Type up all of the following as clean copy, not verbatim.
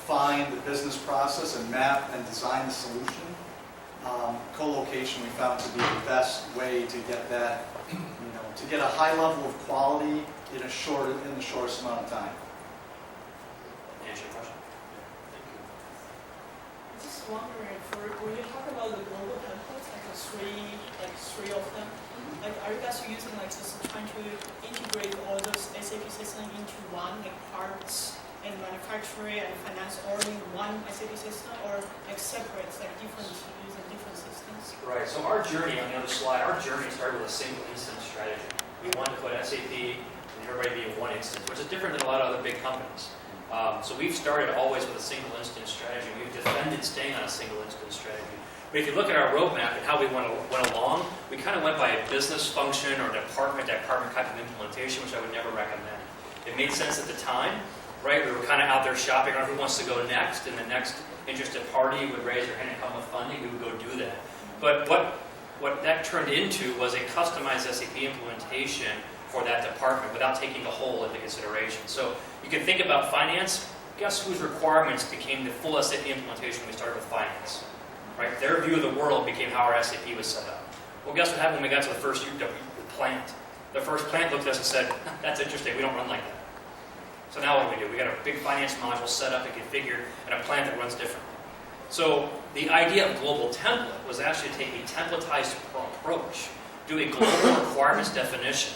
define the business process and map and design the solution, co-location we found to be the best way to get that, to get a high level of quality in the shortest amount of time. Answer your question? Just wondering, when you talk about the global templates, like three of them, like are you guys using just trying to integrate all those SAP systems into one, like parts and manufacturing and finance all in one SAP system, or like separate, like different using different systems? Right. So our journey on the other slide, our journey started with a single instance strategy. We wanted to put SAP and everybody be in one instance, which is different than a lot of other big companies. So we've started always with a single instance strategy. We've defended staying on a single instance strategy. But if you look at our roadmap and how we went along, we kind of went by a business function or department type of implementation, which I would never recommend. It made sense at the time, right? We were kind of out there shopping on who wants to go next, and the next interested party would raise their hand and come with funding. We would go do that. But what that turned into was a customized SAP implementation for that department without taking the whole into consideration. So you can think about finance. Guess whose requirements became the full SAP implementation when we started with finance? Right? Their view of the world became how our SAP was set up. Well, guess what happened when we got to the first plant? The first plant looked at us and said, that's interesting, we don't run like that. So now what do? We got a big finance module set up and configured and a plant that runs differently. So the idea of global template was actually to take a templatized approach, do a global requirements definition,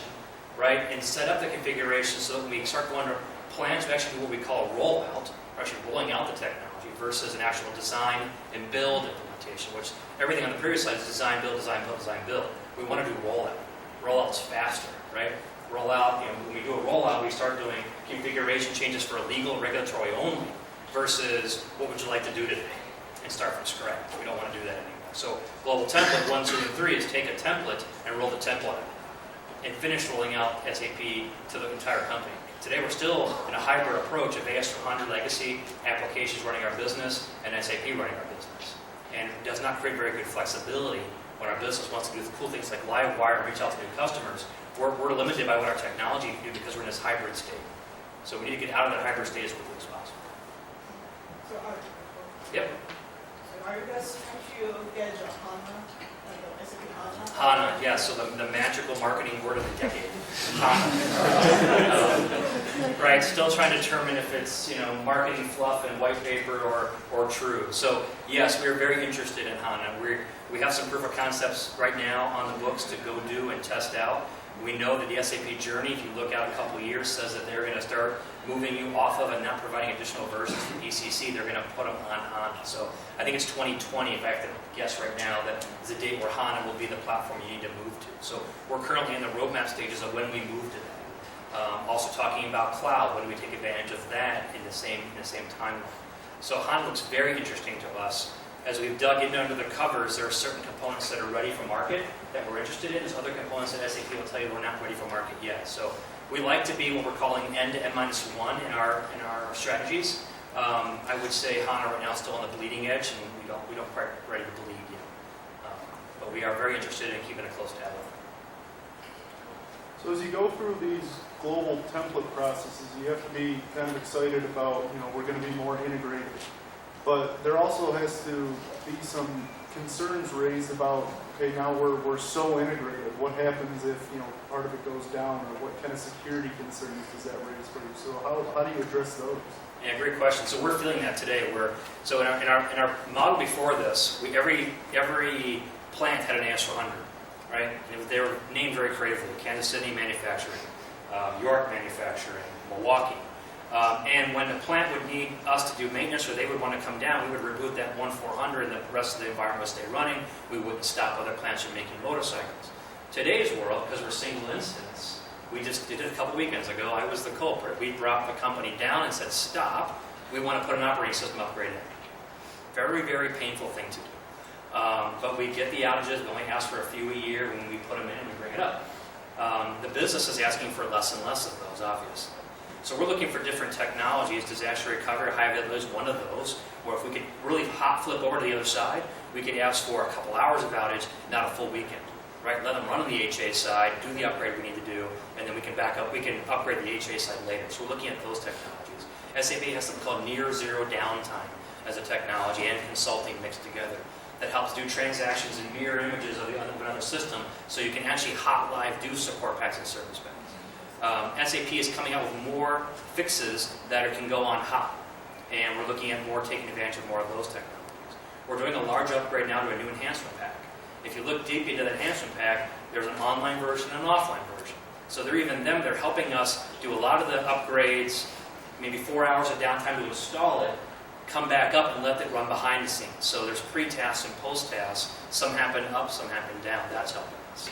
right, and set up the configuration so that when we start going to plans, we actually do what we call a rollout, or actually rolling out the technology versus an actual design and build implementation, which everything on the previous slide is design, build, design, build, design, build. We want to do rollout. Rollout's faster, right? Rollout, when we do a rollout, we start doing configuration changes for legal, regulatory only versus what would you like to do today and start from scratch. We don't want to do that anymore. So global template 1, 2, and 3 is take a template and roll the template out and finish rolling out SAP to the entire company. Today we're still in a hybrid approach of AS400 legacy applications running our business and SAP running our business. And it does not create very good flexibility when our business wants to do cool things like live wire and reach out to new customers. We're limited by what our technology can do because we're in this hybrid state. So we need to get out of that hybrid state as quickly as possible. So Yep. So are you guys trying to get a HANA, like SAP HANA? HANA, yes, so the magical marketing word of the decade. HANA. Right, still trying to determine if it's marketing fluff and white paper or true. So yes, we're very interested in HANA. We have some proof of concepts right now on the books to go do and test out. We know that the SAP journey, if you look out a couple of years, says that they're going to start moving you off of and not providing additional versions for ECC. They're going to put them on HANA. So I think it's 2020, if I have to guess right now, that is the date where HANA will be the platform you need to move to. So we're currently in the roadmap stages of when we move to that. Also talking about cloud, when do we take advantage of that in the same timeline. So HANA looks very interesting to us. As we've dug in under the covers, there are certain components that are ready for market that we're interested in. There's other components that SAP will tell you we're not ready for market yet. So we like to be what we're calling end to N-1 in our strategies. I would say HANA right now is still on the bleeding edge, and we don't quite ready to bleed yet. But we are very interested in keeping a close tab on it. So as you go through these global template processes, you have to be kind of excited about, we're going to be more integrated. But there also has to be some concerns raised about, okay, now we're so integrated. What happens if part of it goes down, or what kind of security concerns does that raise for you? So how do you address those? Yeah, great question. So we're feeling that today. So in our model before this, every plant had an AS400, right? And they were named very creatively: Kansas City manufacturing, York manufacturing, Milwaukee. And when the plant would need us to do maintenance, or they would want to come down, we would reboot that 1-400 and the rest of the environment would stay running. We wouldn't stop other plants from making motorcycles. Today's world, because we're single instance, we just did it a couple weekends ago. I was the culprit. We brought the company down and said, stop. We want to put an operating system upgrade in. Very, very painful thing to do. But we get the outages. We only ask for a few a year. When we put them in, we bring it up. The business is asking for less and less of those, obviously. So we're looking for different technologies. Disaster recovery, high availability is one of those, where if we could really hot flip over to the other side, we could ask for a couple hours of outage, not a full weekend. Right? Let them run on the HA side, do the upgrade we need to do, and then we can back up. We can upgrade the HA side later. So we're looking at those technologies. SAP has something called near zero downtime as a technology and consulting mixed together that helps do transactions in mirror images of another system, so you can actually hot live do support packs and service packs. SAP is coming out with more fixes that can go on hot, and we're looking at more, taking advantage of more of those technologies. We're doing a large upgrade now to a new enhancement pack. If you look deep into that enhancement pack, there's an online version and an offline version. So they're helping us do a lot of the upgrades, maybe 4 hours of downtime to install it, come back up and let it run behind the scenes. So there's pre-tasks and post-tasks. Some happen up, some happen down. That's helping us.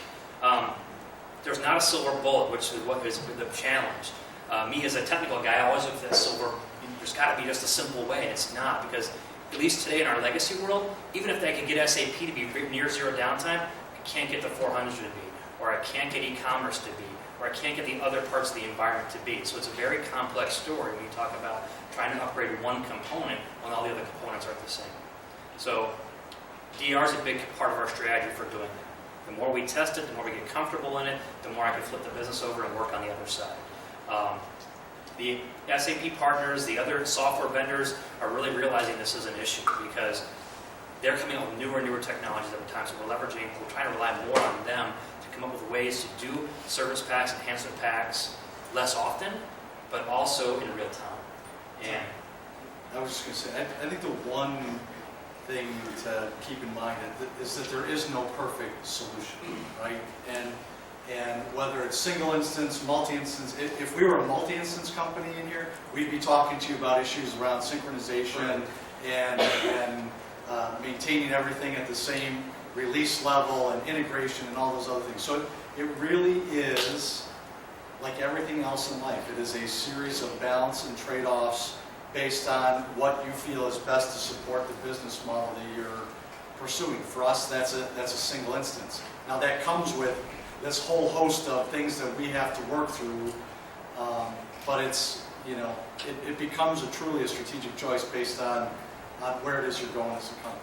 There's not a silver bullet, which is what is the challenge. Me as a technical guy, I always look at that silver, there's got to be just a simple way. It's not, because at least today in our legacy world, even if I can get SAP to be near zero downtime, I can't get the 400 to be, or I can't get e-commerce to be, or I can't get the other parts of the environment to be. So it's a very complex story when you talk about trying to upgrade one component when all the other components aren't the same. So DR is a big part of our strategy for doing that. The more we test it, the more we get comfortable in it, the more I can flip the business over and work on the other side. The SAP partners, the other software vendors are really realizing this is an issue because they're coming up with newer and newer technologies every time. So we're trying to rely more on them to come up with ways to do service packs, enhancement packs less often, but also in real time. And I was just going to say, I think the one thing to keep in mind is that there is no perfect solution, right? And whether it's single instance, multi-instance, if we were a multi-instance company in here, we'd be talking to you about issues around synchronization and maintaining everything at the same release level and integration and all those other things. So it really is like everything else in life. It is a series of balance and trade-offs based on what you feel is best to support the business model that you're pursuing. For us, that's a single instance. Now that comes with this whole host of things that we have to work through, but it's, it becomes truly a strategic choice based on where it is you're going as a company.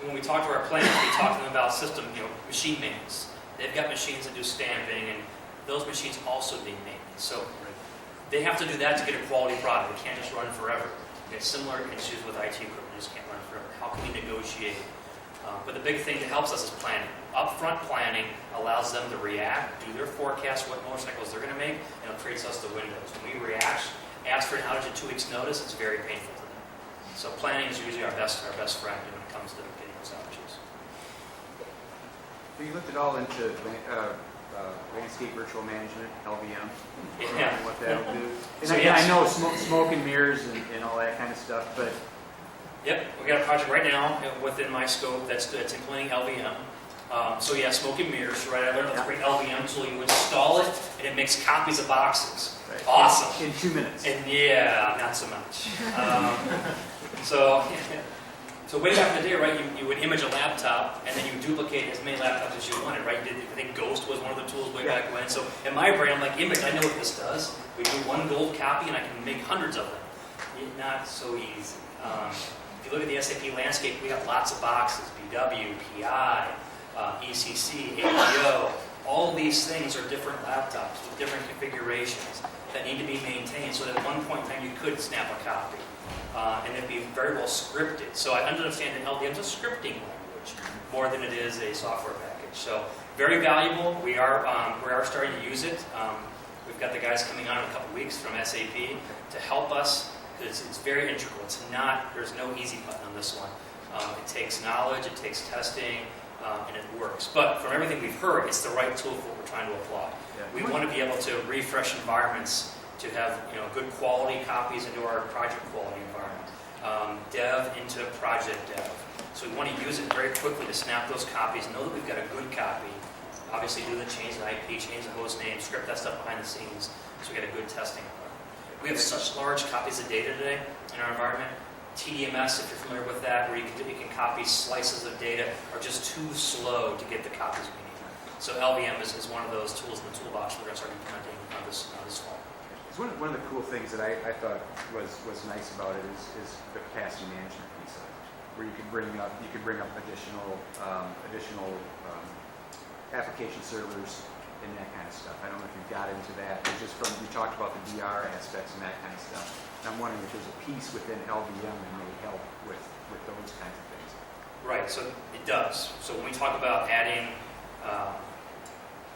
when we talk to our plants, we talk to them about system, machine maintenance. They've got machines that do stamping, and those machines also need maintenance. So they have to do that to get a quality product. It can't just run forever. It's similar issues with IT equipment. It just can't run forever. How can we negotiate? But the big thing that helps us is planning. Upfront planning allows them to react, do their forecast, what motorcycles they're going to make, and it creates us the windows. When we react, ask for an outage at 2 weeks' notice, it's very painful to them. So planning is usually our best friend when it comes to getting those outages. So you looked it all into landscape virtual management, LVM, Yeah. and what that'll do. And So I yes. know smoke and mirrors and all that kind of stuff, but Yep, we got a project right now within my scope that's implementing LVM. So yeah, smoke and mirrors, right? I learned the great LVM tool. You install it, and it makes copies of boxes. right. Awesome. In 2 minutes. And yeah, not so much. So way back in the day, right, you would image a laptop, and then you duplicate as many laptops as you wanted, right? I think Ghost was one of the tools way back when. So in my brain, I'm like, image, I know what this does. We do one gold copy, and I can make hundreds of them. Not so easy. If you look at the SAP landscape, we have lots of boxes, BW, PI, ECC, APO. All these things are different laptops with different configurations that need to be maintained so that at one point in time you could snap a copy. And it'd be very well scripted. So I understand that LVM is a scripting language more than it is a software package. So very valuable. We are starting to use it. We've got the guys coming on in a couple weeks from SAP to help us. It's very integral. There's no easy button on this one. It takes knowledge, it takes testing, and it works. But from everything we've heard, it's the right tool for what we're trying to apply. Yeah. We want to be able to refresh environments to have good quality copies into our project quality environment. Dev into project dev. So we want to use it very quickly to snap those copies, know that we've got a good copy. Obviously do the change in IP, change the host name, script that stuff behind the scenes, so we get a good testing environment. We have such large copies of data today in our environment. TDMS, if you're familiar with that, where you can copy slices of data, are just too slow to get the copies we need. So LVM is one of those tools in the toolbox we're going to start implementing this fall. it's one of the cool things that I thought was nice about it is the capacity management piece of it, where you can bring up additional application servers and that kind of stuff. I don't know if you got into that, but just from, you talked about the DR aspects and that kind of stuff. And I'm wondering if there's a piece within LVM that may help with those kinds of things. Right, so it does. So when we talk about adding,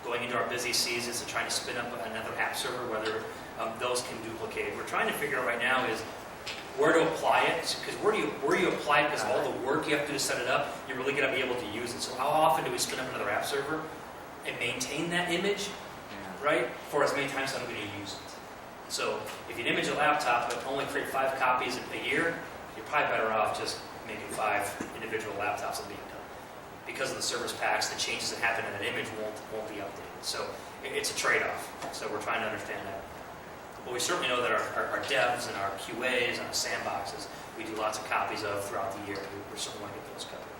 going into our busy seasons and trying to spin up another app server, whether those can duplicate. We're trying to figure out right now is where to apply it, because where do you apply it, because all the work you have to do to set it up, you're really going to be able to use it. So how often do we spin up another app server and maintain that image, right, for as many times as I'm going to use it? So if you image a laptop but only create 5 copies a year, you're probably better off just making 5 individual laptops and being done. Because of the service packs, the changes that happen in an image won't be updated. So it's a trade-off. So we're trying to understand that. But we certainly know that our devs and our QAs and our sandboxes, we do lots of copies of throughout the year. We certainly want to get those covered.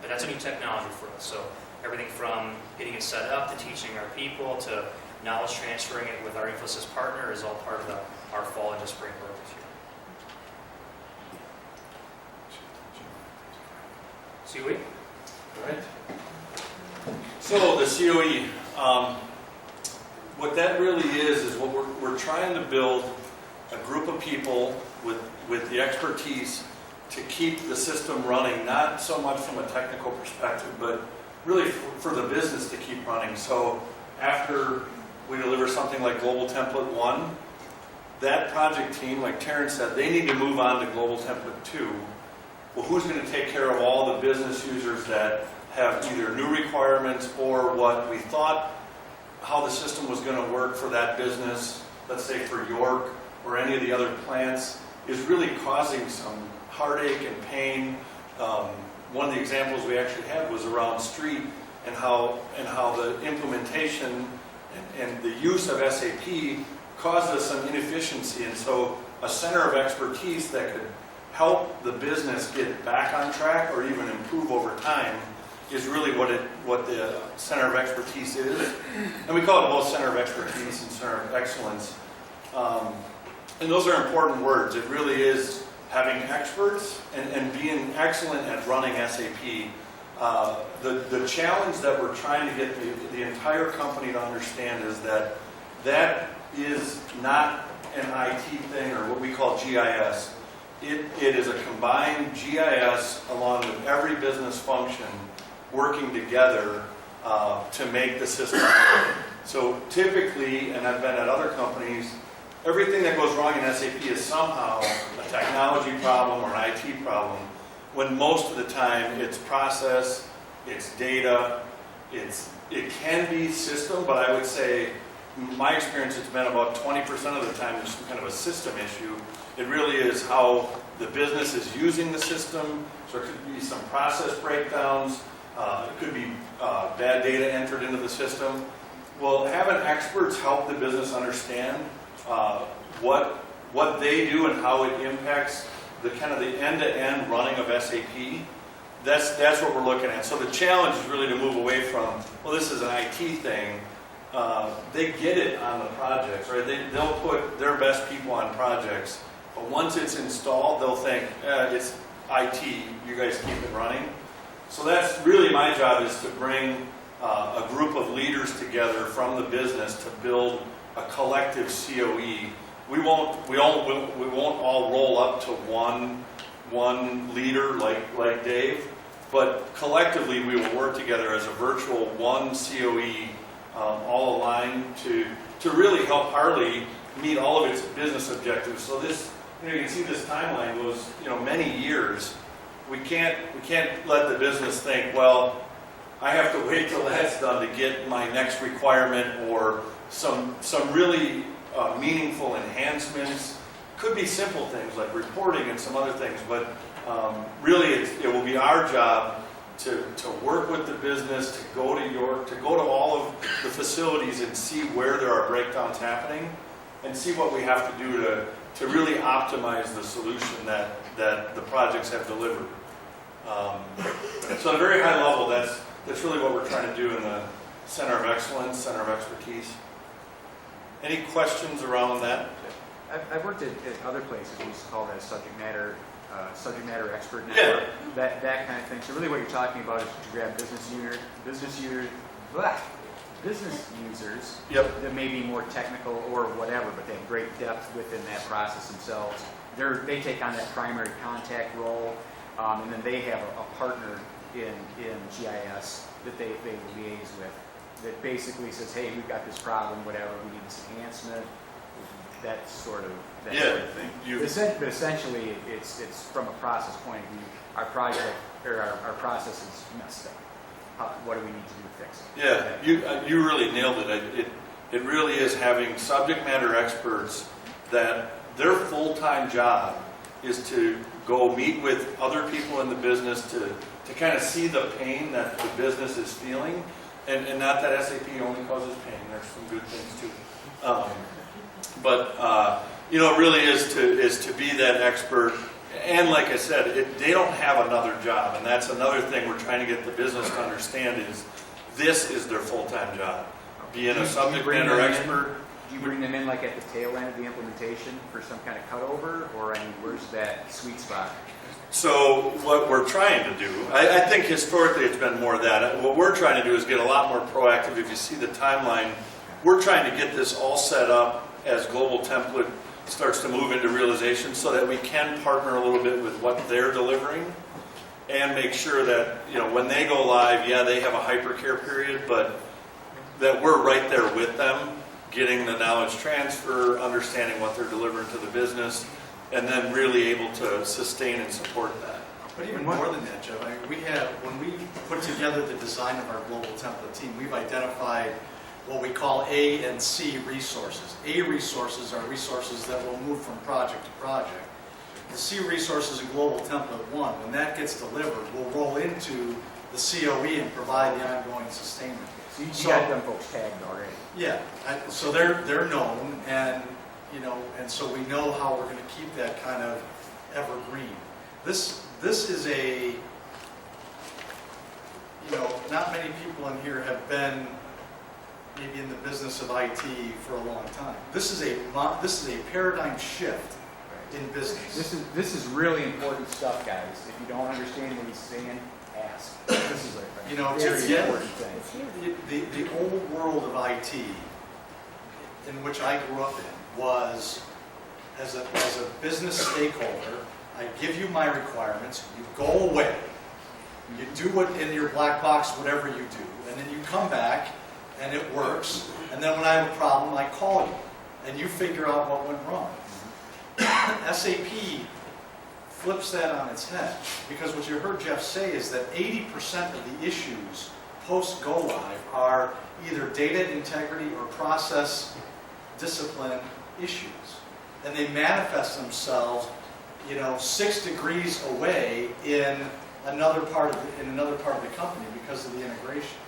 But that's a new technology for us. So everything from getting it set up to teaching our people to knowledge transferring it with our Infosys partner is all part of our fall and spring work this year. COE? All right. So the COE, what that really is what we're trying to build a group of people with the expertise to keep the system running, not so much from a technical perspective, but really for the business to keep running. So after we deliver something like Global Template 1, that project team, like Terrence said, they need to move on to Global Template 2. Well, who's going to take care of all the business users that have either new requirements or what we thought how the system was going to work for that business, let's say for York or any of the other plants, is really causing some heartache and pain. One of the examples we actually had was around street and how the implementation and the use of SAP caused us some inefficiency. And so a center of expertise that could help the business get back on track or even improve over time is really what the center of expertise is. And we call it both center of expertise and center of excellence. And those are important words. It really is having experts and being excellent at running SAP. The challenge that we're trying to get the entire company to understand is that is not an IT thing or what we call GIS. It is a combined GIS along with every business function working together to make the system work. So typically, and I've been at other companies, everything that goes wrong in SAP is somehow a technology problem or an IT problem, when most of the time it's process, it's data, it can be system, but I would say, in my experience, it's been about 20% of the time there's some kind of a system issue. It really is how the business is using the system, so it could be some process breakdowns, it could be bad data entered into the system. Well, having experts help the business understand what they do and how it impacts the kind of the end-to-end running of SAP, that's what we're looking at. So the challenge is really to move away from, well, this is an IT thing. They get it on the projects, right? They'll put their best people on projects, but once it's installed, they'll think, it's IT, you guys keep it running. So that's really my job, is to bring a group of leaders together from the business to build a collective COE. We won't all roll up to one leader like Dave, but collectively we will work together as a virtual one COE, all aligned to really help Harley meet all of its business objectives. So this, you can see this timeline goes, many years. We can't let the business think, well, I have to wait till that's done to get my next requirement or some really meaningful enhancements. Could be simple things like reporting and some other things, but really it will be our job to work with the business, to go to York, to go to all of the facilities and see where there are breakdowns happening and see what we have to do to really optimize the solution that the projects have delivered. So at a very high level, that's really what we're trying to do in the Center of Excellence, Center of Expertise. Any questions around that? I've worked at other places. We used to call that subject matter expert network. Yeah. That kind of thing. So really, what you're talking about is to grab business business users Yep. that may be more technical or whatever, but they have great depth within that process themselves. They take on that primary contact role, and then they have a partner in GIS that they liaise with that basically says, hey, we've got this problem, whatever, we need this enhancement, that sort of thing. But essentially, it's from a process point of view, our project or our process is messed up. What do we need to do to fix it? Yeah, you really nailed it. It really is having subject matter experts that their full-time job is to go meet with other people in the business to kind of see the pain that the business is feeling. And not that SAP only causes pain, there's some good things too. It really is to be that expert. And like I said, they don't have another job. And that's another thing we're trying to get the business to understand is this is their full-time job. Being a subject matter expert. Do you bring them in like at the tail end of the implementation for some kind of cutover? Or where's that sweet spot? So what we're trying to do, I think historically it's been more of that. What we're trying to do is get a lot more proactive. If you see the timeline, we're trying to get this all set up as global template starts to move into realization so that we can partner a little bit with what they're delivering and make sure that, when they go live, they have a hypercare period, but that we're right there with them, getting the knowledge transfer, understanding what they're delivering to the business, and then really able to sustain and support that. But even more than that, Joe, when we put together the design of our global template team, we've identified what we call A and C resources. A resources are resources that will move from project to project. The C resources in Global Template 1, when that gets delivered, will roll into the COE and provide the ongoing sustainment. So you got them folks tagged already. Yeah, so they're known, and so we know how we're going to keep that kind of evergreen. This is not many people in here have been maybe in the business of IT for a long time. This is a paradigm shift in business. This is really important stuff, guys. If you don't understand what he's saying, ask. This is a very important thing. The old world of IT, in which I grew up in, was as a business stakeholder, I give you my requirements, you go away, you do what in your black box, whatever you do, and then you come back and it works, and then when I have a problem, I call you, and you figure out what went wrong. SAP flips that on its head, because what you heard Jeff say is that 80% of the issues post-go live are either data integrity or process discipline issues, and they manifest themselves 6 degrees away in another part of the company because of the integration.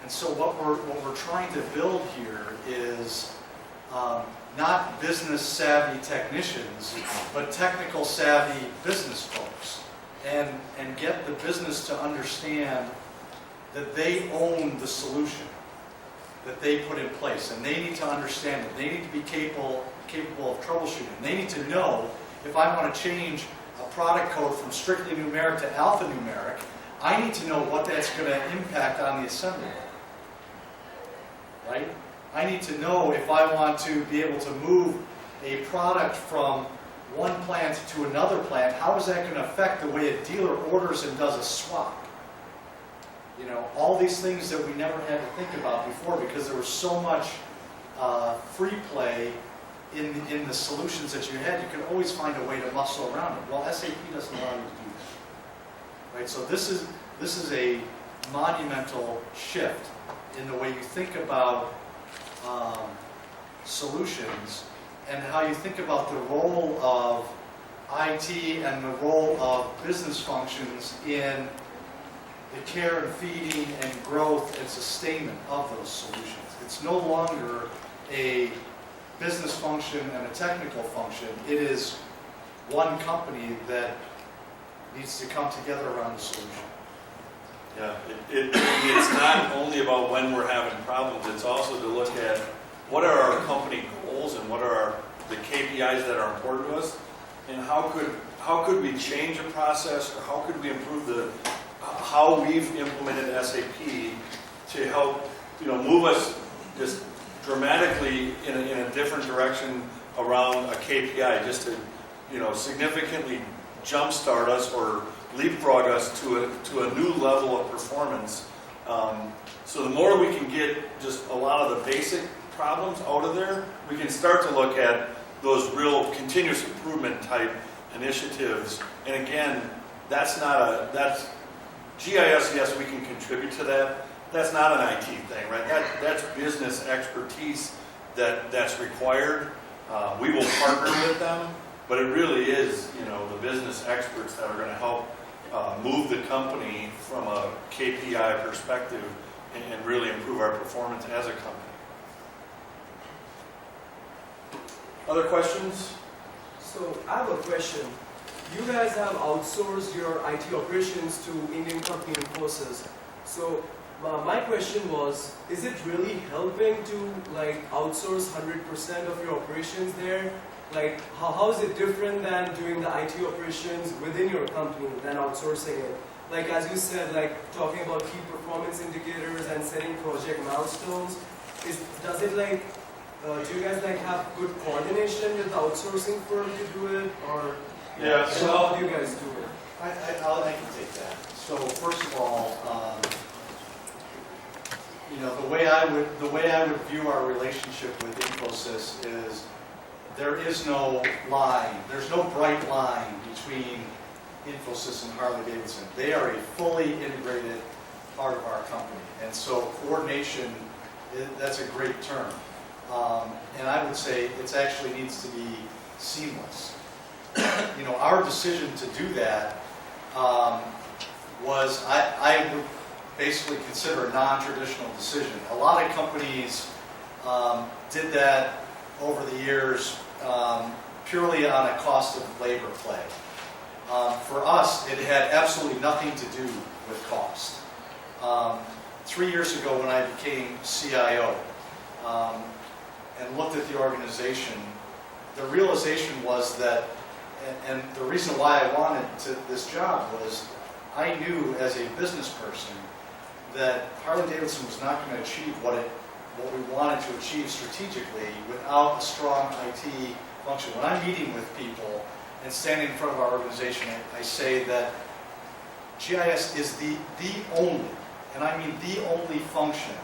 And so what we're trying to build here is not business savvy technicians, but technical savvy business folks, and get the business to understand that they own the solution that they put in place, and they need to understand it. They need to be capable of troubleshooting. They need to know if I want to change a product code from strictly numeric to alphanumeric, I need to know what that's going to impact on the assembly line. Right? I need to know if I want to be able to move a product from one plant to another plant, how is that going to affect the way a dealer orders and does a swap? All these things that we never had to think about before because there was so much free play in the solutions that you had. You could always find a way to muscle around it. Well, SAP doesn't allow you to do that. Right? So this is a monumental shift in the way you think about solutions and how you think about the role of IT and the role of business functions in the care and feeding and growth and sustainment of those solutions. It's no longer a business function and a technical function. It is one company that needs to come together around the solution. Yeah, it's not only about when we're having problems, it's also to look at what are our company goals and what are the KPIs that are important to us, and how could we change a process, or how could we improve how we've implemented SAP to help move us just dramatically in a different direction around a KPI, just to, significantly jumpstart us or leapfrog us to a new level of performance. So the more we can get just a lot of the basic problems out of there, we can start to look at those real continuous improvement type initiatives. And again, that's GIS, yes, we can contribute to that. That's not an IT thing, right? That's business expertise that's required. We will partner with them, but it really is, the business experts that are going to help move the company from a KPI perspective and really improve our performance as a company. Other questions? So I have a question. You guys have outsourced your IT operations to Indian company Infosys. So my question was, is it really helping to outsource 100% of your operations there? How is it different than doing the IT operations within your company than outsourcing it? As you said, talking about key performance indicators and setting project milestones. Does it do you guys have good coordination with the outsourcing firm to do it, or Yeah. so how do you guys do it? I can take that. So first of all, the way I would view our relationship with Infosys is there is no line, there's no bright line between Infosys and Harley Davidson. They are a fully integrated part of our company, and so coordination, that's a great term. And I would say it actually needs to be seamless. Our decision to do that was, I would basically consider a non-traditional decision. A lot of companies did that over the years purely on a cost of labor play. For us, it had absolutely nothing to do with cost. 3 years ago when I became CIO and looked at the organization, the realization was that, and the reason why I wanted this job was I knew as a business person that Harley Davidson was not going to achieve what we wanted to achieve strategically without a strong IT function. When I'm meeting with people and standing in front of our organization, I say that GIS is the only, and I mean the only function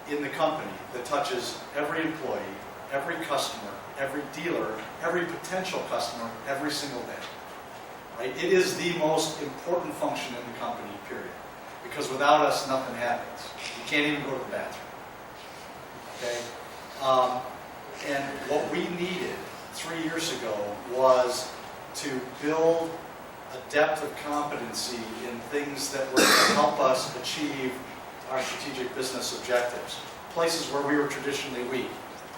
in the company that touches every employee, every customer, every dealer, every potential customer, every single day. Right? It is the most important function in the company, period. Because without us, nothing happens. You can't even go to the bathroom. Okay? And what we needed 3 years ago was to build a depth of competency in things that were going to help us achieve our strategic business objectives. Places where we were traditionally weak.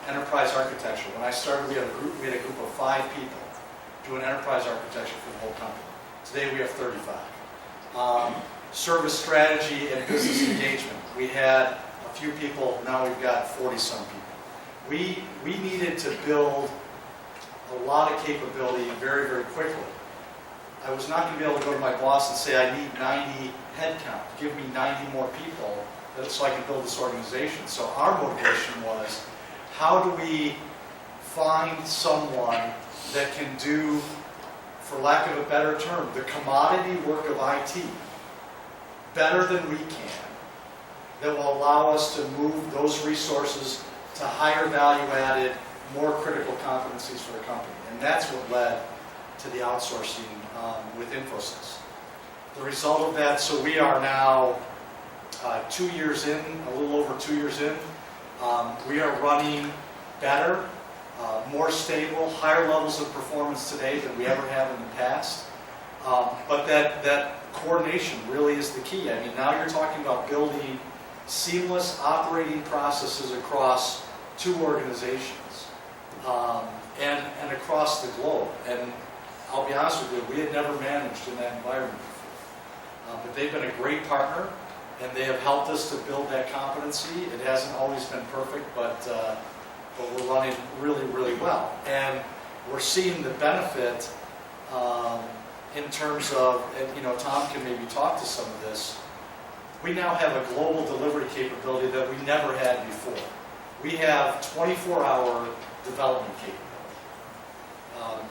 Enterprise architecture. When I started, we had a group of 5 people doing enterprise architecture for the whole company. Today we have 35. Service strategy and business engagement. We had a few people, now we've got 40-some people. We needed to build a lot of capability very, very quickly. I was not going to be able to go to my boss and say, I need 90 headcount. Give me 90 more people so I can build this organization. So our motivation was, how do we find someone that can do, for lack of a better term, the commodity work of IT better than we can, that will allow us to move those resources to higher value-added, more critical competencies for the company. And that's what led to the outsourcing with Infosys. The result of that, so we are now 2 years in, a little over 2 years in. We are running better, more stable, higher levels of performance today than we ever have in the past. But that coordination really is the key. I mean, now you're talking about building seamless operating processes across 2 organizations and across the globe. And I'll be honest with you, we had never managed in that environment before. But they've been a great partner, and they have helped us to build that competency. It hasn't always been perfect, but we're running really, really well. And we're seeing the benefit in terms of, and Tom can maybe talk to some of this, we now have a global delivery capability that we never had before. We have 24-hour development capability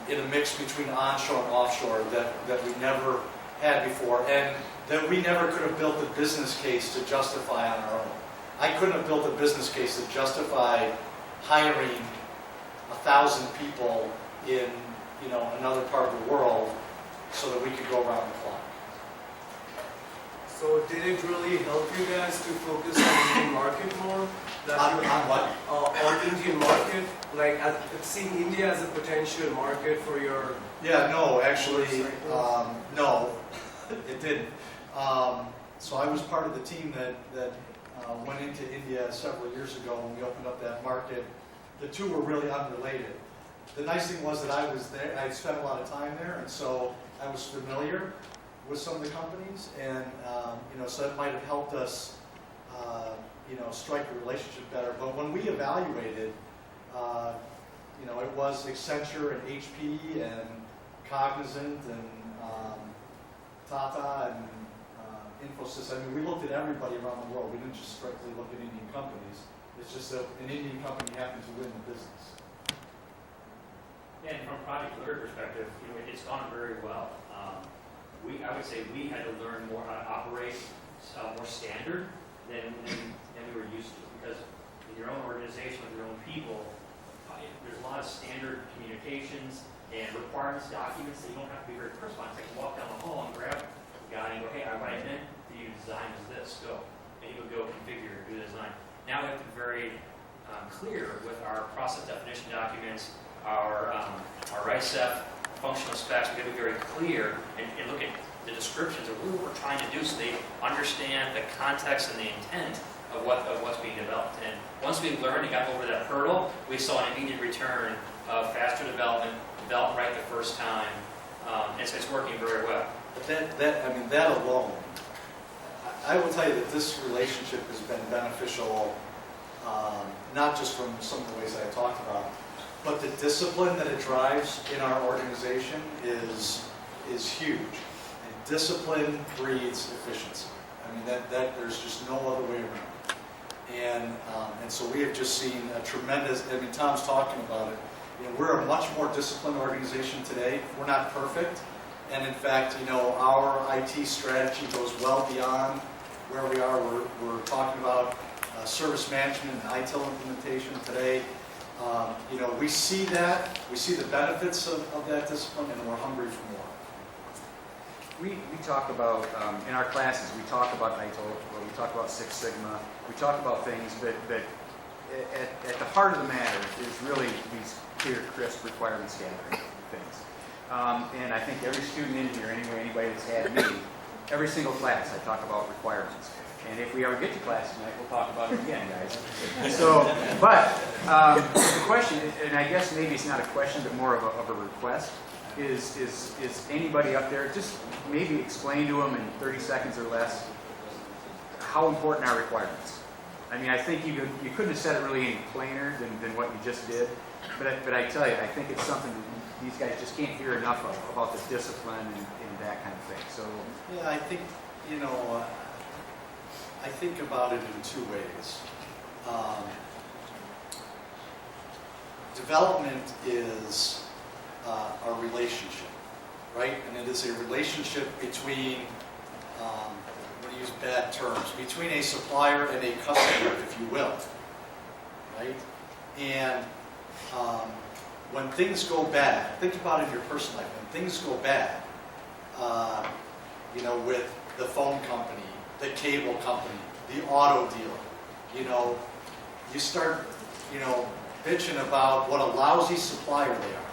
in a mix between onshore and offshore that we never had before, and that we never could have built a business case to justify on our own. I couldn't have built a business case to justify hiring 1,000 people in another part of the world so that we could go around the clock. So did it really help you guys to focus on the Indian market more? On what? On Indian market, like seeing India as a potential market for your. Yeah, no, actually, no, it didn't. So I was part of the team that went into India several years ago when we opened up that market. The two were really unrelated. The nice thing was that I was there, I spent a lot of time there, and so I was familiar with some of the companies, and so that might have helped us, strike a relationship better. But when we evaluated, it was Accenture and HP and Cognizant and Tata and Infosys. I mean, we looked at everybody around the world. We didn't just strictly look at Indian companies. It's just that an Indian company happened to win the business. And from a project delivery perspective, it's gone very well. I would say we had to learn more how to operate more standard than we were used to, because in your own organization with your own people, there's a lot of standard communications and requirements documents that you don't have to be very personal. It's like you walk down the hall and grab a guy and go, hey, what I meant for you to design is this, go. And he would go configure, do the design. Now we have to be very clear with our process definition documents, our ICEF functional specs. We have to be very clear and look at the descriptions of what we're trying to do so they understand the context and the intent of what's being developed. And once we learned and got over that hurdle, we saw an immediate return of faster development right the first time. It's working very well. But that alone, I will tell you that this relationship has been beneficial, not just from some of the ways I talked about, but the discipline that it drives in our organization is huge. And discipline breeds efficiency. I mean, that there's just no other way around. And so we have just seen a tremendous. I mean, Tom's talking about it. We're a much more disciplined organization today. We're not perfect, and in fact, our IT strategy goes well beyond where we are. We're talking about service management and ITIL implementation today. We see that, we see the benefits of that discipline, and we're hungry for more. We talk about, in our classes, we talk about ITIL, we talk about Six Sigma, we talk about things, but at the heart of the matter is really these clear, crisp requirements gathering things. And I think every student in here, anybody that's had me, every single class I talk about requirements. And if we ever get to class tonight, we'll talk about it again, guys. So, but the question, and I guess maybe it's not a question, but more of a request, is anybody up there, just maybe explain to them in 30 seconds or less how important are requirements. I mean, I think you couldn't have said it really any plainer than what you just did, but I tell you, I think it's something that these guys just can't hear enough about the discipline and that kind of thing. So yeah, I think, I think about it in two ways. Development is a relationship, right? And it is a relationship between, I'm going to use bad terms, between a supplier and a customer, if you will, right? And when things go bad, think about it in your personal life. When things go bad, with the phone company, the cable company, the auto dealer, you start, bitching about what a lousy supplier they are,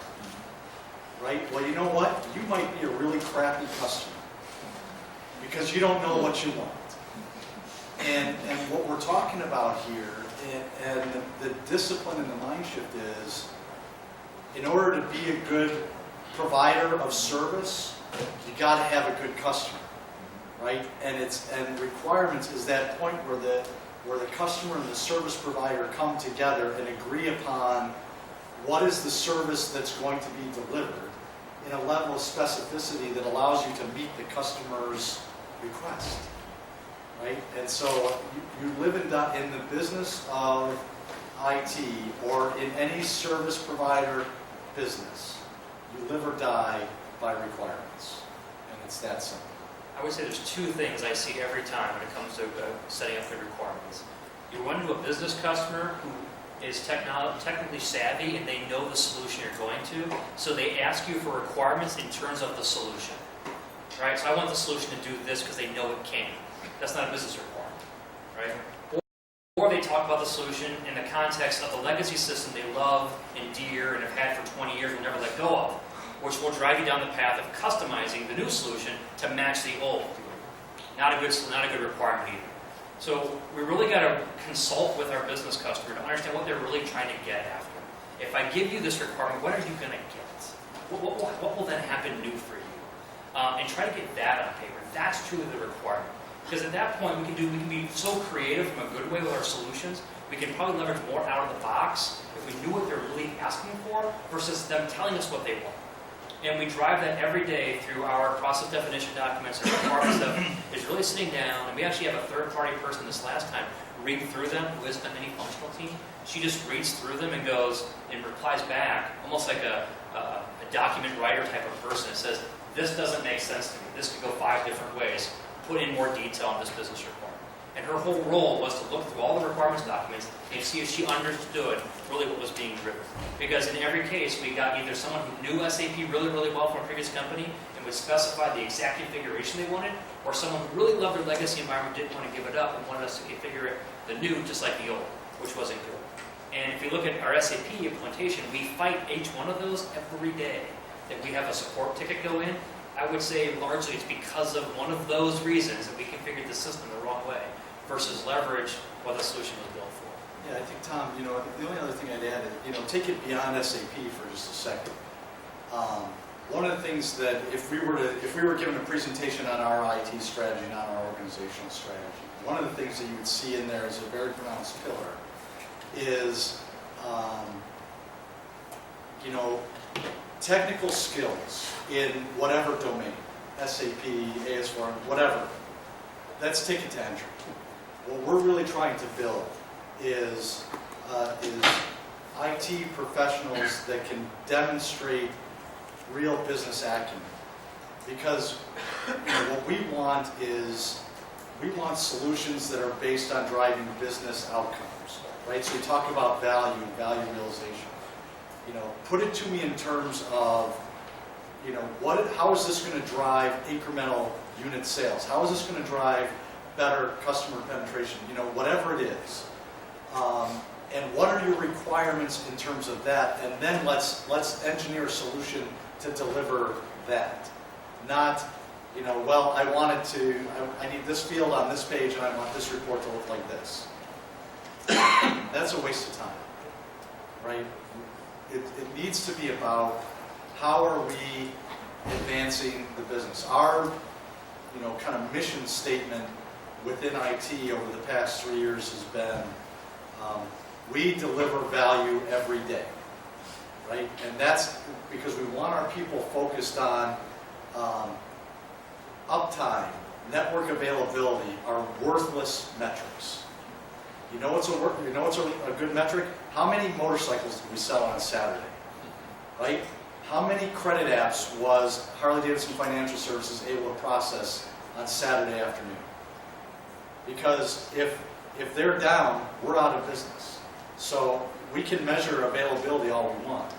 right? Well, you know what? You might be a really crappy customer because you don't know what you want. And what we're talking about here, and the discipline and the mind shift is, in order to be a good provider of service, you got to have a good customer, right? And requirements is that point where the customer and the service provider come together and agree upon what is the service that's going to be delivered in a level of specificity that allows you to meet the customer's request. right? And so you live and die in the business of IT or in any service provider business. You live or die by requirements, and it's that simple. I would say there's two things I see every time when it comes to setting up the requirements. You run into a business customer who is technically savvy and they know the solution you're going to, so they ask you for requirements in terms of the solution. Right? So I want the solution to do this because they know it can. That's not a business requirement. Right? Or they talk about the solution in the context of the legacy system they love, endear, and have had for 20 years and will never let go of, which will drive you down the path of customizing the new solution to match the old. Not a good requirement either. So we really got to consult with our business customer to understand what they're really trying to get after. If I give you this requirement, what are you going to get? What will then happen new for you? And try to get that on paper. That's truly the requirement. Because at that point, we can be so creative from a good way with our solutions. We can probably leverage more out of the box if we knew what they're really asking for versus them telling us what they want. And we drive that every day through our process definition documents and requirement stuff is really sitting down, and we actually have a third-party person this last time read through them who isn't on any functional team. She just reads through them and goes and replies back, almost like a document writer type of person. It says, this doesn't make sense to me. This could go 5 different ways. Put in more detail on this business requirement. And her whole role was to look through all the requirements documents and see if she understood really what was being driven. Because in every case, we got either someone who knew SAP really, really well from a previous company and would specify the exact configuration they wanted, or someone who really loved their legacy environment, didn't want to give it up, and wanted us to configure it the new just like the old, which wasn't good. And if you look at our SAP implementation, we fight each one of those every day. That we have a support ticket go in, I would say largely it's because of one of those reasons that we configured the system the wrong way versus leverage what the solution was built for. Yeah, I think, Tom, the only other thing I'd add is, take it beyond SAP for just a second. One of the things that if we were given a presentation on our IT strategy, not our organizational strategy, one of the things that you would see in there as a very pronounced pillar is, technical skills in whatever domain, SAP, AS4, whatever. That's ticket to entry. What we're really trying to build is IT professionals that can demonstrate real business acumen. Because what we want is, we want solutions that are based on driving business outcomes, right? So we talk about value and value realization. Put it to me in terms of, how is this going to drive incremental unit sales? How is this going to drive better customer penetration? Whatever it is. And what are your requirements in terms of that? And then let's engineer a solution to deliver that. Not, I need this field on this page and I want this report to look like this. That's a waste of time, right? It needs to be about how are we advancing the business. Our, kind of mission statement within IT over the past 3 years has been, we deliver value every day, right? And that's because we want our people focused on uptime, network availability are worthless metrics. You know what's a good metric? How many motorcycles did we sell on Saturday? Right? How many credit apps was Harley Davidson Financial Services able to process on Saturday afternoon? Because if they're down, we're out of business. So we can measure availability all we want.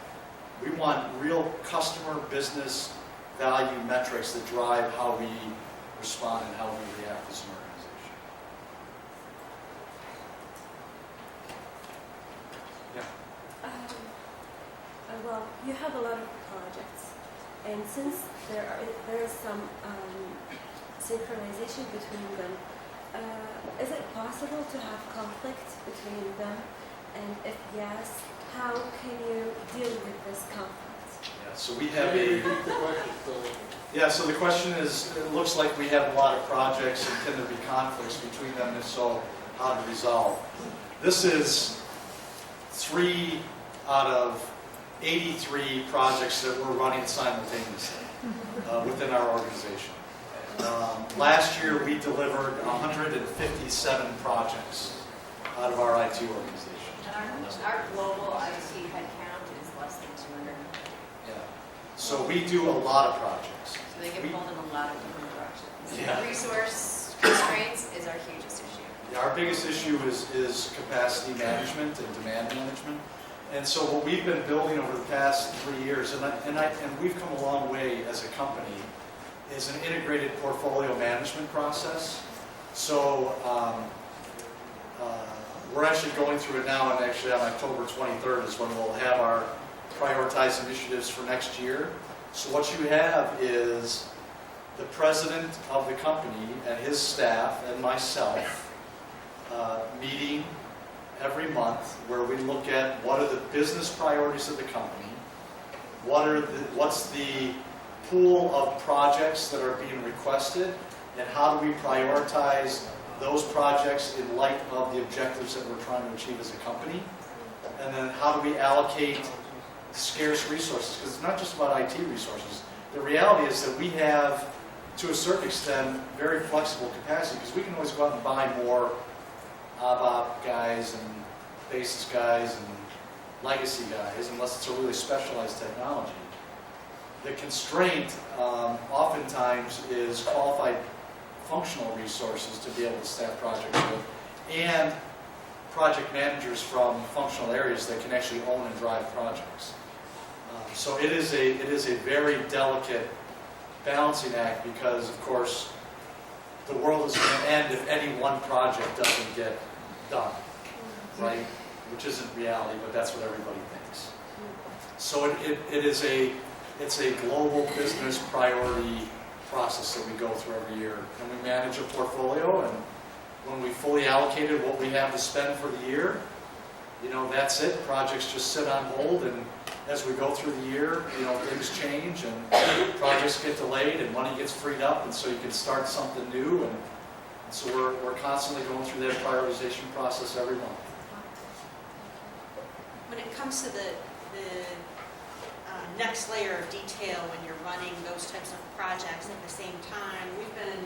We want real customer business value metrics that drive how we respond and how we react as an organization. Well, you have a lot of projects, and since there is some synchronization between them, is it possible to have conflict between them? And if yes, how can you deal with this conflict? Yeah, so we have Yeah, so the question is, it looks like we have a lot of projects, and can there be conflicts between them? If so, how to resolve? This is 3 out of 83 projects that we're running simultaneously within our organization. Last year, we delivered 157 projects out of our IT organization. And our global IT headcount is less than 200. Yeah. So we do a lot of projects. So they get pulled in a lot of different directions. Yeah. Resource constraints is our hugest issue. Yeah, our biggest issue is capacity management and demand management. And so what we've been building over the past 3 years, and we've come a long way as a company, is an integrated portfolio management process. So we're actually going through it now, and actually on October 23rd is when we'll have our prioritized initiatives for next year. So what you have is the president of the company and his staff and myself meeting every month where we look at what are the business priorities of the company, what's the pool of projects that are being requested, and how do we prioritize those projects in light of the objectives that we're trying to achieve as a company, and then how do we allocate scarce resources, because it's not just about IT resources. The reality is that we have, to a certain extent, very flexible capacity, because we can always go out and buy more ABAP guys and basis guys and legacy guys, unless it's a really specialized technology. The constraint oftentimes is qualified functional resources to be able to staff projects with, and project managers from functional areas that can actually own and drive projects. So it is a very delicate balancing act, because of course the world is going to end if any one project doesn't get done, right? Which isn't reality, but that's what everybody thinks. So it's a global business priority process that we go through every year, and we manage a portfolio, and when we fully allocated what we have to spend for the year, that's it. Projects just sit on hold, and as we go through the year, things change and projects get delayed and money gets freed up, and so you can start something new, and so we're constantly going through that prioritization process every month. When it comes to the next layer of detail when you're running those types of projects at the same time, we've been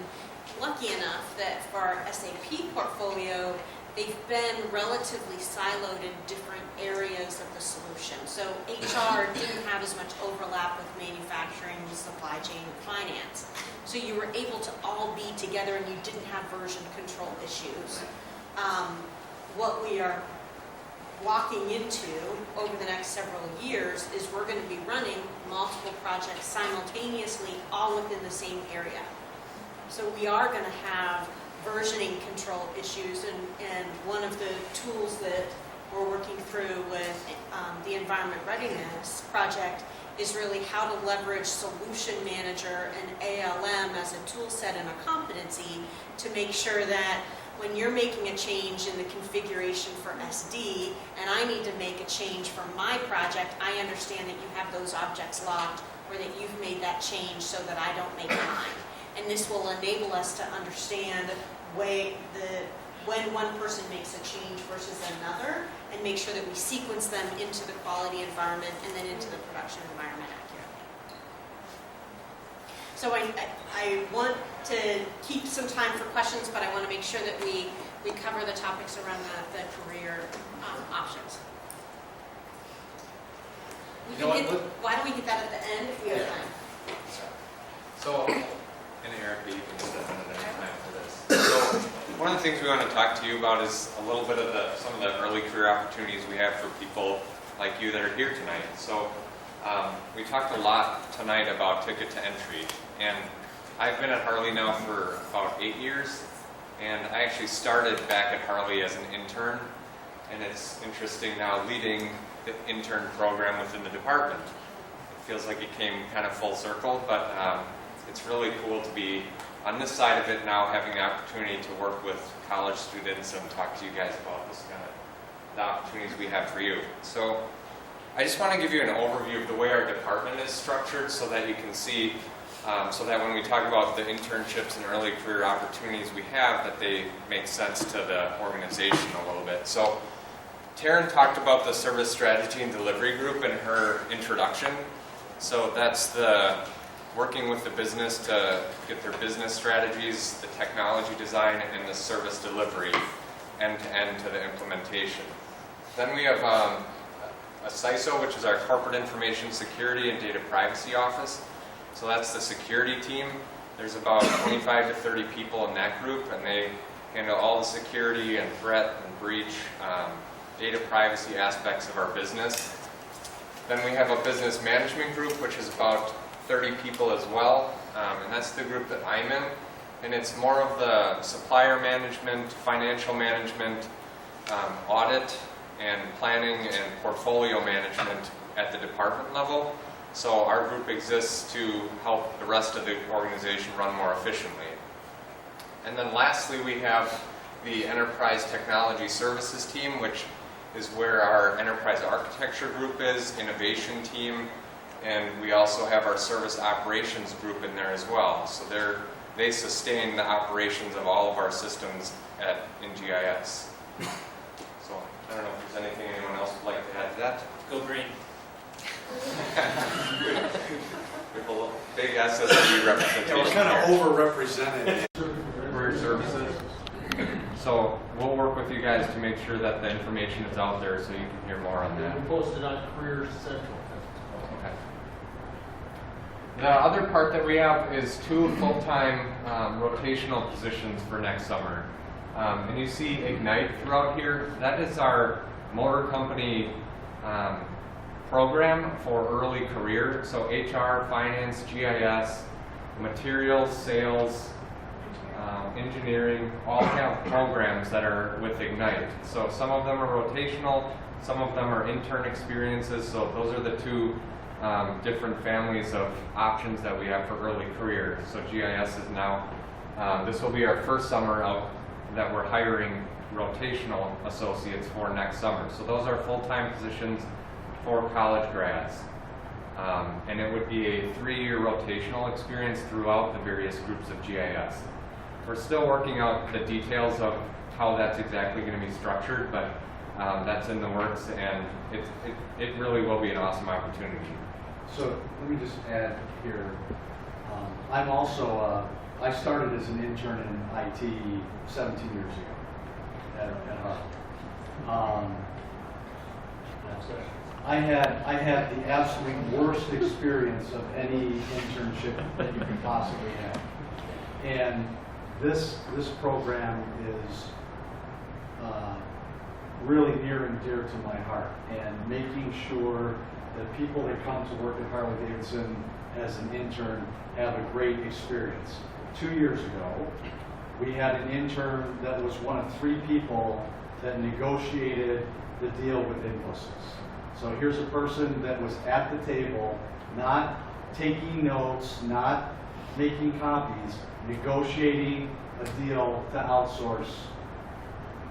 lucky enough that for our SAP portfolio, they've been relatively siloed in different areas of the solution. So HR didn't have as much overlap with manufacturing, with supply chain, and finance. So you were able to all be together and you didn't have version control issues. What we are walking into over the next several years is we're going to be running multiple projects simultaneously, all within the same area. So we are going to have versioning control issues, and one of the tools that we're working through with the Environment Readiness Project is really how to leverage Solution Manager and ALM as a tool set and a competency to make sure that when you're making a change in the configuration for SD, and I need to make a change for my project, I understand that you have those objects locked, or that you've made that change so that I don't make mine. And this will enable us to understand when one person makes a change versus another, and make sure that we sequence them into the quality environment and then into the production environment accurately. So I want to keep some time for questions, but I want to make sure that we cover the topics around the career options. Why don't we get that at the end if we have time? So, and Eric, you can step in at any time for this. So, one of the things we want to talk to you about is a little bit of some of the early career opportunities we have for people like you that are here tonight. So, we talked a lot tonight about ticket to entry, and I've been at Harley now for about 8 years, and I actually started back at Harley as an intern, and it's interesting now leading the intern program within the department. It feels like it came kind of full circle, but it's really cool to be on this side of it now, having the opportunity to work with college students and talk to you guys about this kind of the opportunities we have for you. So I just want to give you an overview of the way our department is structured so that you can see, so that when we talk about the internships and early career opportunities we have, that they make sense to the organization a little bit. So Taryn talked about the service strategy and delivery group in her introduction. So that's the working with the business to get their business strategies, the technology design, and the service delivery end-to-end to the implementation. Then we have a CISO, which is our Corporate Information Security and Data Privacy Office. So that's the security team. There's about 25 to 30 people in that group, and they handle all the security and threat and breach, data privacy aspects of our business. Then we have a business management group, which is about 30 people as well, and that's the group that I'm in. And it's more of the supplier management, financial management, audit, and planning and portfolio management at the department level. So our group exists to help the rest of the organization run more efficiently. And then lastly, we have the Enterprise Technology Services team, which is where our Enterprise Architecture group is, innovation team, and we also have our Service Operations group in there as well. So they sustain the operations of all of our systems in GIS. So I don't know if there's anything anyone else would like to add to that. Go green. We have a big SSD representation. Yeah, we're kind of overrepresented. Career services. So we'll work with you guys to make sure that the information is out there so you can hear more on that. We posted on Career Central. Okay. The other part that we have is 2 full-time rotational positions for next summer. And you see Ignite throughout here. That is our motor company program for early career. So HR, finance, GIS, materials, sales, engineering, all have programs that are with Ignite. So some of them are rotational, some of them are intern experiences. So those are the 2 different families of options that we have for early career. So GIS is now, this will be our first summer out that we're hiring rotational associates for next summer. So those are full-time positions for college grads. And it would be a 3-year rotational experience throughout the various groups of GIS. We're still working out the details of how that's exactly going to be structured, but that's in the works, and it really will be an awesome opportunity. So let me just add here. I'm also, I started as an intern in IT 17 years ago at Harley. I had the absolute worst experience of any internship that you could possibly have. And this program is really near and dear to my heart, and making sure that people that come to work at Harley Davidson as an intern have a great experience. 2 years ago, we had an intern that was one of 3 people that negotiated the deal with Infosys. So here's a person that was at the table, not taking notes, not making copies, negotiating a deal to outsource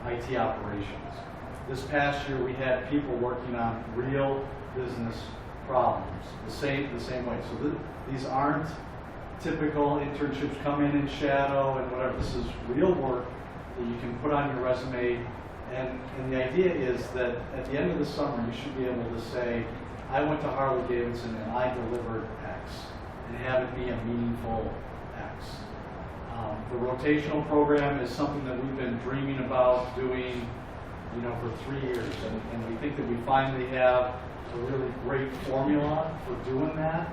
IT operations. This past year, we had people working on real business problems, the same way. So these aren't typical internships, come in and shadow and whatever. This is real work that you can put on your resume. And the idea is that at the end of the summer, you should be able to say, I went to Harley Davidson and I delivered X, and have it be a meaningful X. The rotational program is something that we've been dreaming about doing, for 3 years, and we think that we finally have a really great formula for doing that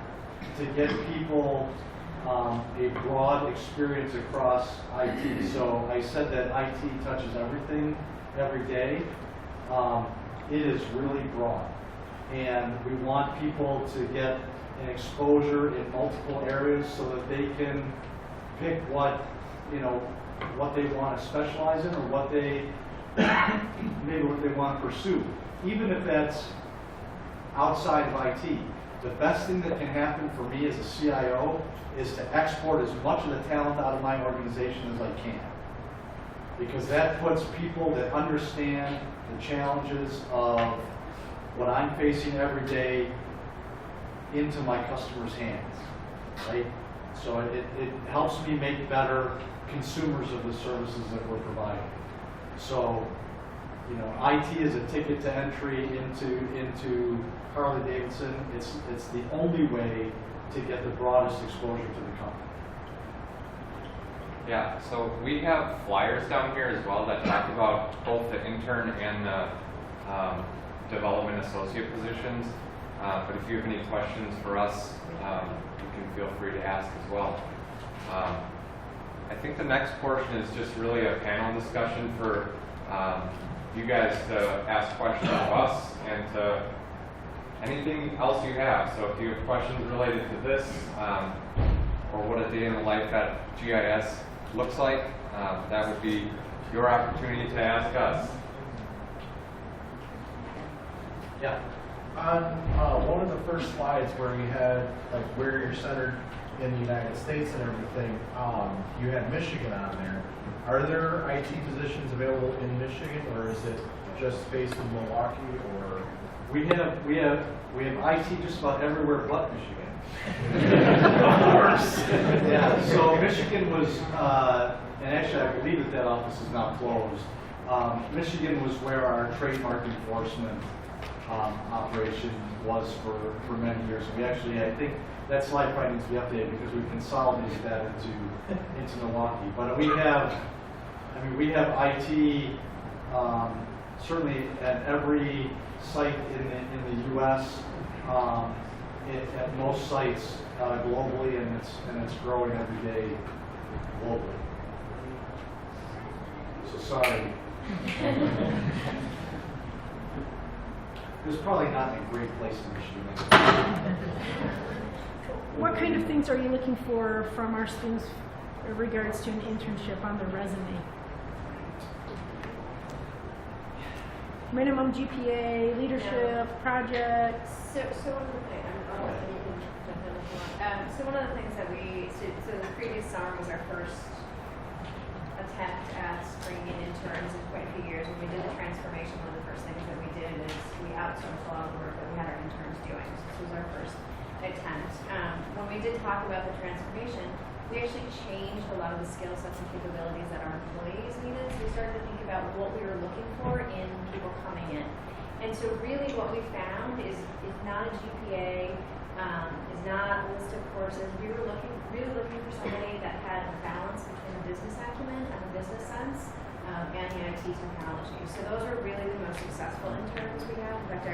to get people a broad experience across IT. So I said that IT touches everything every day. It is really broad, and we want people to get an exposure in multiple areas so that they can pick what they want to specialize in, or what they want to pursue, even if that's outside of IT. The best thing that can happen for me as a CIO is to export as much of the talent out of my organization as I can, because that puts people that understand the challenges of what I'm facing every day into my customers' hands, right? So it helps me make better consumers of the services that we're providing. So, IT is a ticket to entry into Harley Davidson. It's the only way to get the broadest exposure to the company. Yeah, so we have flyers down here as well that talk about both the intern and the development associate positions. But if you have any questions for us, you can feel free to ask as well. I think the next portion is just really a panel discussion for you guys to ask questions of us and to anything else you have. So if you have questions related to this or what a day in the life at GIS looks like, that would be your opportunity to ask us. Yeah. On one of the first slides where you had like where you're centered in the United States and everything, you had Michigan on there. Are there IT positions available in Michigan, or is it just based in Milwaukee? Or We have IT just about everywhere but Michigan. of course. Yeah, so Michigan was, and actually I believe that office is now closed. Michigan was where our trademark enforcement operation was for many years. We actually, I think that slide probably needs to be updated because we consolidated that into Milwaukee. But we have IT certainly at every site in the U.S. At most sites globally, and it's growing every day globally. So sorry. It was probably not in a great place in Michigan. What kind of things are you looking for from our students in regards to an internship on their resume? Minimum GPA, leadership, projects. So one of the things, I don't know if you can jump in if you want. So one of the things that so the previous summer was our first attempt at bringing in interns in quite a few years. When we did the transformation, one of the first things that we did is we outsourced a lot of the work that we had our interns doing. So this was our first attempt. When we did talk about the transformation, we actually changed a lot of the skill sets and capabilities that our employees needed. So we started to think about what we were looking for in people coming in. And so really what we found is not a GPA, is not a list of courses. We were really looking for somebody that had a balance between the business acumen and the business sense and the IT technology. So those were really the most successful interns we had. In fact,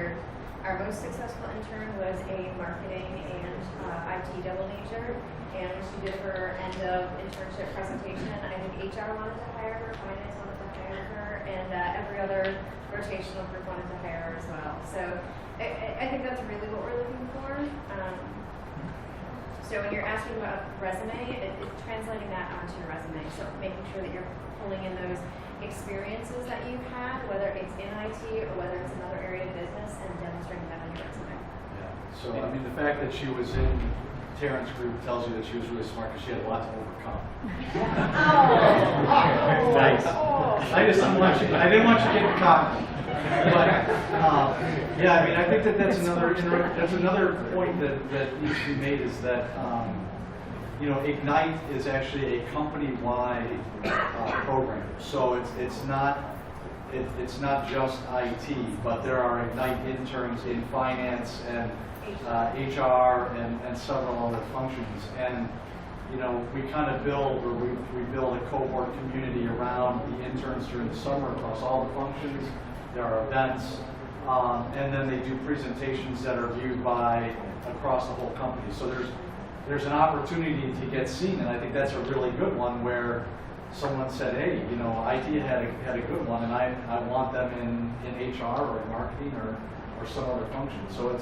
our most successful intern was a marketing and IT double major. And she did her end of internship presentation. I think HR wanted to hire her, finance wanted to hire her, and every other rotational group wanted to hire her as well. So I think that's really what we're looking for. So when you're asking about resume, it's translating that onto your resume. So making sure that you're pulling in those experiences that you've had, whether it's in IT or whether it's another area of business, and demonstrating that on your resume. Yeah. So I mean, the fact that she was in Terrence's group tells you that she was really smart because she had a lot to overcome. Nice. I didn't want you to get caught. But yeah, I mean, I think that's another point that needs to be made is that Ignite is actually a company-wide program. So it's not just IT, but there are Ignite interns in finance and HR and several other functions. And we kind of build a cohort community around the interns during the summer across all the functions. There are events, and then they do presentations that are viewed by across the whole company. So there's an opportunity to get seen, and I think that's a really good one where someone said, hey, IT had a good one, and I want them in HR or in marketing or some other function. So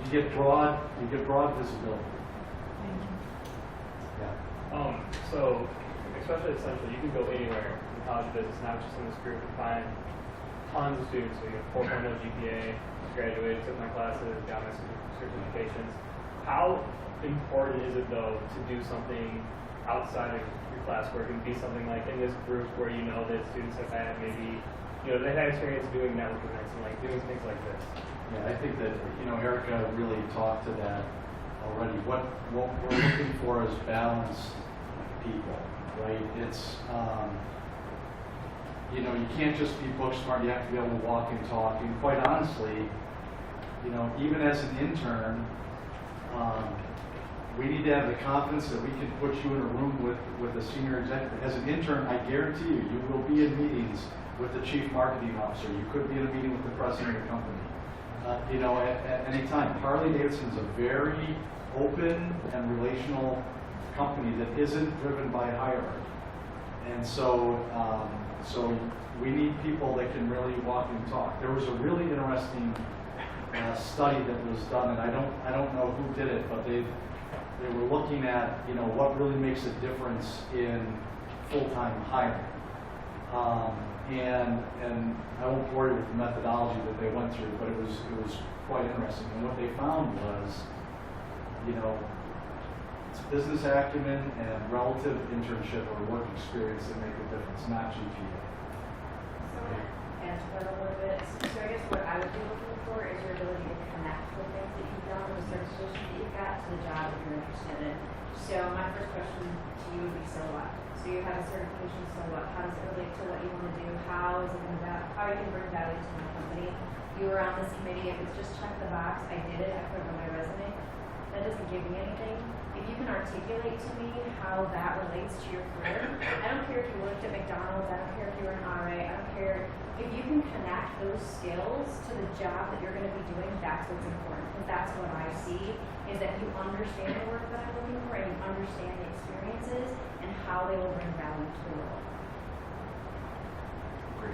you get broad visibility. Yeah. So especially at Central, you can go anywhere in college business, not just in this group, and find tons of students. So you have 4.0 GPA, graduated, took my classes, got my certifications. How important is it though to do something outside of your classwork and be something like in this group where that students have had maybe, they've had experience doing networking events and like doing things like this? Yeah, I think that, Erica really talked to that already. What we're looking for is balanced people, right? It's, you can't just be book smart, you have to be able to walk and talk. And quite honestly, even as an intern, We need to have the confidence that we can put you in a room with a senior executive. As an intern, I guarantee you, you will be in meetings with the chief marketing officer. You could be in a meeting with the president of the company. You know, at any time. Harley Davidson is a very open and relational company that isn't driven by hierarchy. And so, so we need people that can really walk and talk. There was a really interesting study that was done, and I don't know who did it, but they were looking at, you know, what really makes a difference in full-time hiring. And I won't bore you with the methodology that they went through, but it was quite interesting. And what they found was, you know, it's business acumen and relative internship or work experience that make a difference, not GPA. So answer that a little bit. So I guess what I would be looking for is your ability to connect the things that you've done, the certifications that you've got, to the job that you're interested in. So my first question to you would be, so what? So you have a certification, so what? How does it relate to what you want to do? How is it going to, how you can bring value to my company? You were on this committee, if it's just check the box, I did it, I put it on my resume, that doesn't give me anything. If you can articulate to me how that relates to your career, I don't care if you worked at McDonald's, I don't care if you were an RA, I don't care. If you can connect those skills to the job that you're going to be doing, that's what's important. Because that's what I see, is that you understand the work that I'm looking for and you understand the experiences and how they will bring value to the role. Great.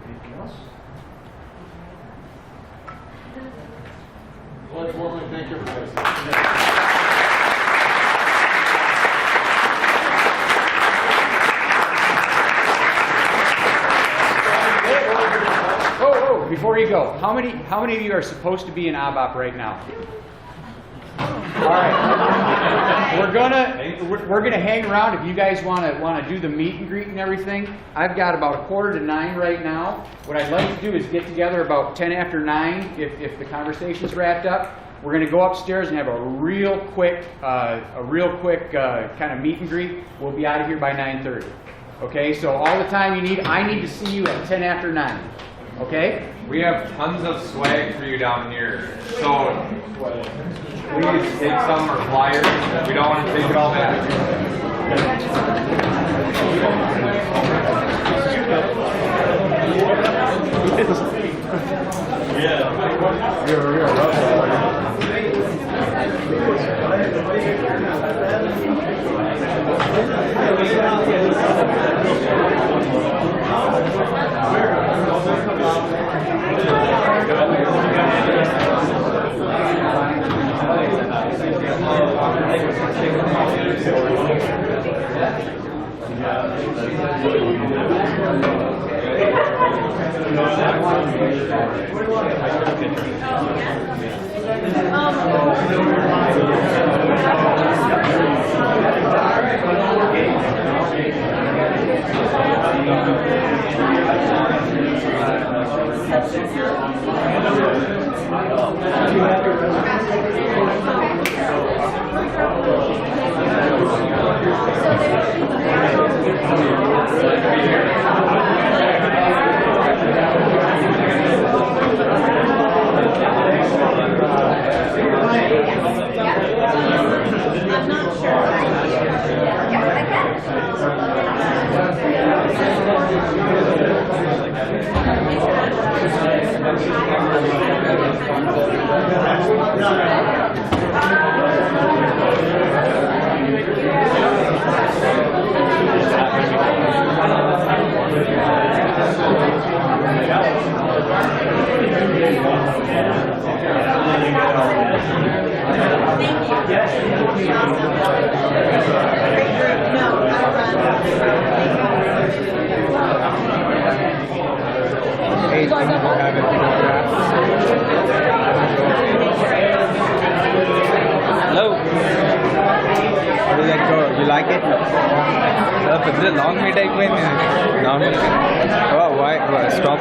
Anything else? Let's warmly thank everybody. Before you go, how many of you are supposed to be in ABAP right now? All right, we're gonna hang around if you guys wanna do the meet and greet and everything. I've got about 8:45 right now. What I'd like to do is get together about 10 after 9 if the conversation's wrapped up. We're gonna go upstairs and have a real quick kind of meet and greet. We'll be out of here by 9:30. Okay, so all the time you need, I need to see you at 10 after 9. Okay? We have tons of swag for you down here, so please take some or flyers. We don't want to take it all back. Hello. How did that go? You like it? Is it long meet? Normal. Oh, why? Stop.